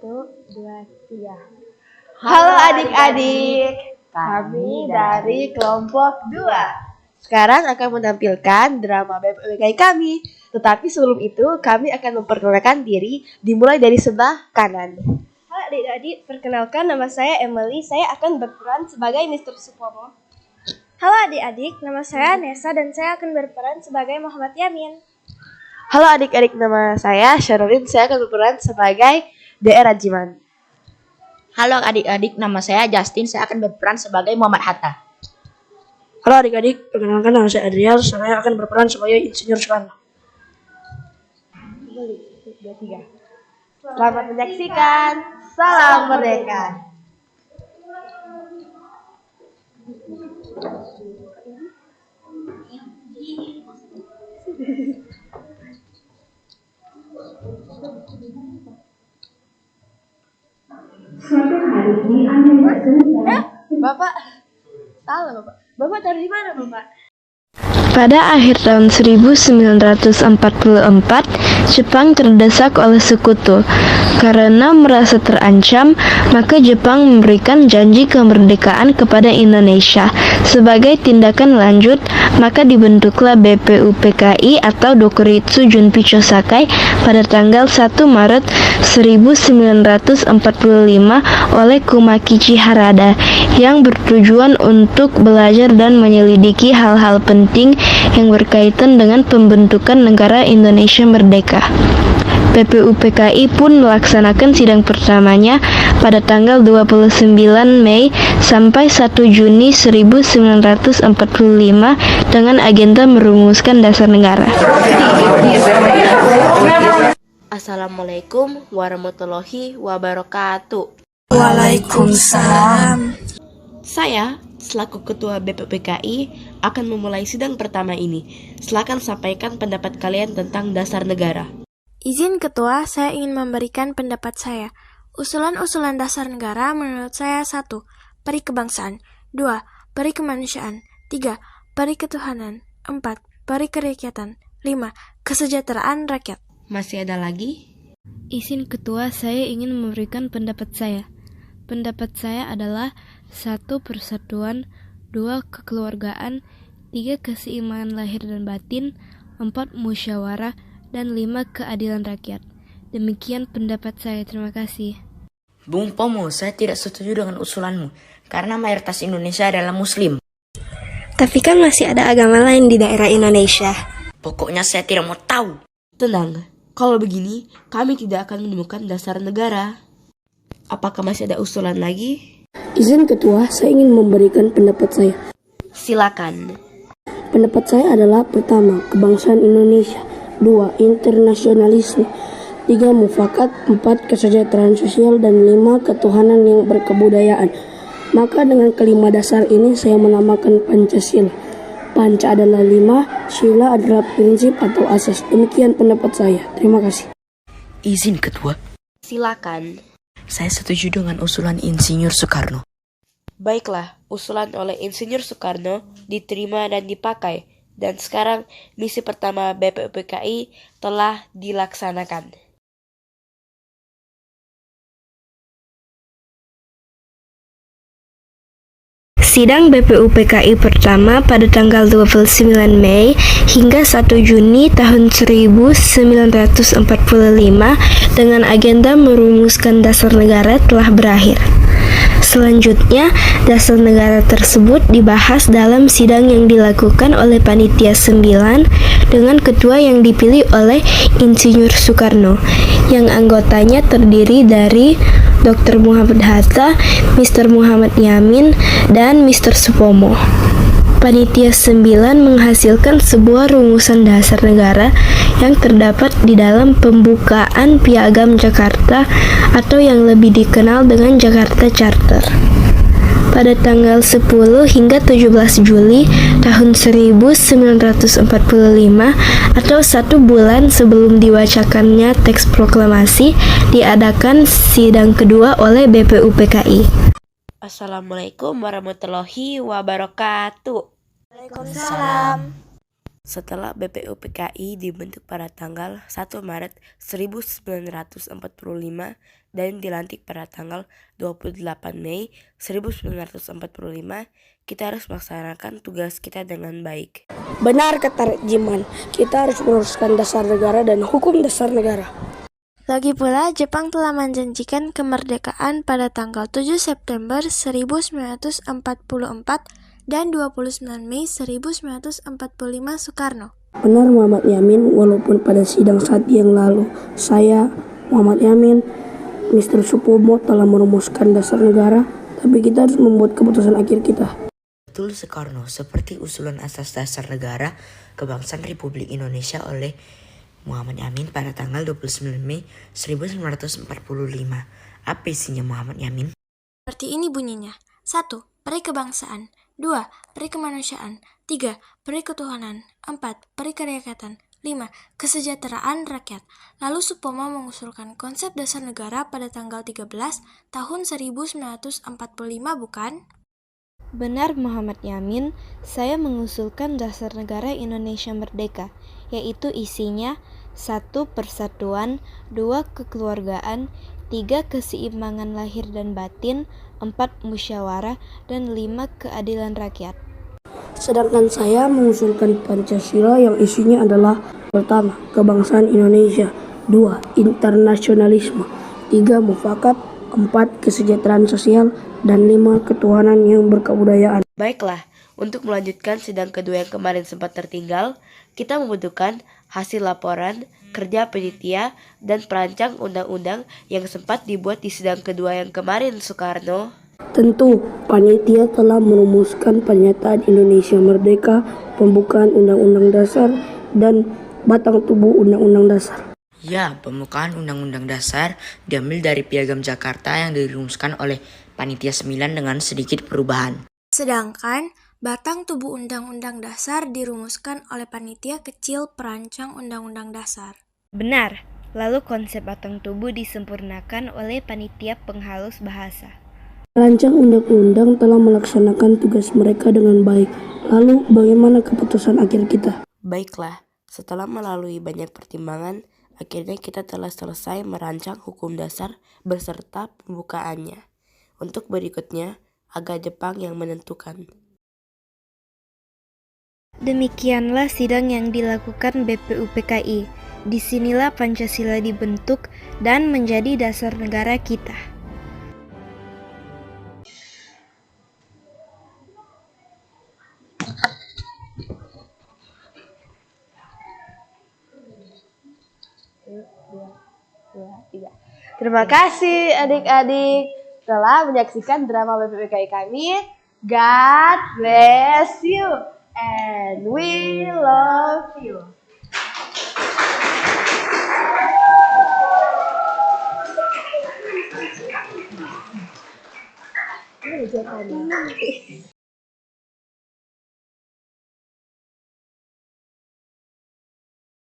1, 2, 3. Halo adik-adik, kami dari kelompok 2. Sekarang akan menampilkan drama BPUPKI kami. Tetapi sebelum itu kami akan memperkenalkan diri, dimulai dari sebelah kanan. Halo adik-adik, perkenalkan nama saya Emily. Saya akan berperan sebagai Mr. Supomo. Halo adik-adik, nama saya Nesa dan saya akan berperan sebagai Muhammad Yamin. Halo adik-adik, nama saya Syarulin. Saya akan berperan sebagai DR Rajiman. Halo adik-adik, nama saya Justin. Saya akan berperan sebagai Muhammad Hatta. Halo adik-adik, perkenalkan nama saya Adriel. Saya akan berperan sebagai Insinyur Soekarno. Selamat menyaksikan. Salam Merdeka. Bapak, salah Bapak. Bapak taruh di mana Bapak? Pada akhir tahun 1944, Jepang terdesak oleh sekutu. Karena merasa terancam, maka Jepang memberikan janji kemerdekaan kepada Indonesia. Sebagai tindakan lanjut, maka dibentuklah BPUPKI atau Dokuritsu Junpicho Sakai pada tanggal 1 Maret 1945 oleh Kumakichi Harada yang bertujuan untuk belajar dan menyelidiki hal-hal penting yang berkaitan dengan pembentukan negara Indonesia merdeka. BPUPKI pun melaksanakan sidang pertamanya pada tanggal 29 Mei sampai 1 Juni 1945 dengan agenda merumuskan dasar negara. Assalamualaikum warahmatullahi wabarakatuh. Waalaikumsalam. Saya, selaku Ketua BPUPKI, akan memulai sidang pertama ini. Silakan sampaikan pendapat kalian tentang dasar negara. Izin Ketua, saya ingin memberikan pendapat saya. Usulan-usulan dasar negara menurut saya 1. Peri kebangsaan 2. Peri kemanusiaan 3. Peri ketuhanan 4. Peri kerakyatan 5. Kesejahteraan rakyat. Masih ada lagi? Izin Ketua, saya ingin memberikan pendapat saya. Pendapat saya adalah 1. Persatuan 2. Kekeluargaan 3. Keseimbangan lahir dan batin 4. Musyawarah dan 5. Keadilan rakyat. Demikian pendapat saya, terima kasih. Bung Pomo, saya tidak setuju dengan usulanmu karena mayoritas Indonesia adalah Muslim. Tapi kan masih ada agama lain di daerah Indonesia. Pokoknya saya tidak mau tahu. Tenang, kalau begini kami tidak akan menemukan dasar negara. Apakah masih ada usulan lagi? Izin Ketua, saya ingin memberikan pendapat saya. Silakan. Pendapat saya adalah pertama, kebangsaan Indonesia. 2. Internasionalisme 3. Mufakat 4. Kesejahteraan sosial dan 5. Ketuhanan yang berkebudayaan. Maka dengan kelima dasar ini saya menamakan Pancasila. Panca adalah 5, Sila adalah prinsip atau asas. Demikian pendapat saya. Terima kasih. Izin Ketua, Silakan. saya setuju dengan usulan Insinyur Soekarno. Baiklah, usulan oleh Insinyur Soekarno diterima dan dipakai. Dan sekarang misi pertama BPUPKI telah dilaksanakan. Sidang BPUPKI pertama pada tanggal 29 Mei hingga 1 Juni tahun 1945 dengan agenda merumuskan dasar negara telah berakhir. Selanjutnya, dasar negara tersebut dibahas dalam sidang yang dilakukan oleh Panitia 9 dengan ketua yang dipilih oleh Insinyur Soekarno, yang anggotanya terdiri dari Dr. Muhammad Hatta, Mr. Muhammad Yamin, dan Mr. Supomo. Panitia 9 menghasilkan sebuah rumusan dasar negara yang terdapat di dalam pembukaan Piagam Jakarta atau yang lebih dikenal dengan Jakarta Charter. Pada tanggal 10 hingga 17 Juli tahun 1945 atau 1 bulan sebelum dibacakannya teks proklamasi, diadakan sidang kedua oleh BPUPKI. Assalamualaikum warahmatullahi wabarakatuh. Waalaikumsalam. Setelah BPUPKI dibentuk pada tanggal 1 Maret 1945 dan dilantik pada tanggal 28 Mei 1945, kita harus melaksanakan tugas kita dengan baik. Benar kata Jiman, kita harus meluruskan dasar negara dan hukum dasar negara. Lagi pula, Jepang telah menjanjikan kemerdekaan pada tanggal 7 September 1944 dan 29 Mei 1945 Soekarno. Benar Muhammad Yamin, walaupun pada sidang saat yang lalu, saya, Muhammad Yamin, Mr. Supomo telah merumuskan dasar negara, tapi kita harus membuat keputusan akhir kita. Betul Soekarno, seperti usulan asas dasar negara kebangsaan Republik Indonesia oleh Muhammad Yamin pada tanggal 29 Mei 1945. Apa isinya Muhammad Yamin? Seperti ini bunyinya. 1. Peri kebangsaan. 2. Peri kemanusiaan. 3. Peri ketuhanan. 4. Peri kerakyatan. 5. Kesejahteraan rakyat. Lalu Supomo mengusulkan konsep dasar negara pada tanggal 13 tahun 1945, bukan? Benar Muhammad Yamin, saya mengusulkan dasar negara Indonesia Merdeka, yaitu isinya 1. Persatuan, 2. Kekeluargaan, 3. Keseimbangan lahir dan batin, 4. Musyawarah, dan 5. Keadilan rakyat. Sedangkan saya mengusulkan Pancasila yang isinya adalah: pertama, kebangsaan Indonesia; 2. Internasionalisme; 3. Mufakat; 4. Kesejahteraan sosial; dan 5. Ketuhanan yang berkebudayaan. Baiklah, untuk melanjutkan sidang kedua yang kemarin sempat tertinggal, kita membutuhkan hasil laporan kerja panitia dan perancang undang-undang yang sempat dibuat di sidang kedua yang kemarin, Soekarno. Tentu, panitia telah merumuskan pernyataan Indonesia Merdeka, pembukaan Undang-Undang Dasar, dan batang tubuh Undang-Undang Dasar. Ya, pembukaan Undang-Undang Dasar diambil dari Piagam Jakarta yang dirumuskan oleh Panitia 9 dengan sedikit perubahan. Sedangkan batang tubuh Undang-Undang Dasar dirumuskan oleh panitia kecil perancang Undang-Undang Dasar. Benar, lalu konsep batang tubuh disempurnakan oleh panitia penghalus bahasa. Perancang undang-undang telah melaksanakan tugas mereka dengan baik. Lalu bagaimana keputusan akhir kita? Baiklah, setelah melalui banyak pertimbangan, akhirnya kita telah selesai merancang hukum dasar beserta pembukaannya. Untuk berikutnya, agak Jepang yang menentukan. Demikianlah sidang yang dilakukan BPUPKI. Disinilah Pancasila dibentuk dan menjadi dasar negara kita. Terima kasih adik-adik telah menyaksikan drama BPUPKI kami. God bless you and we love you.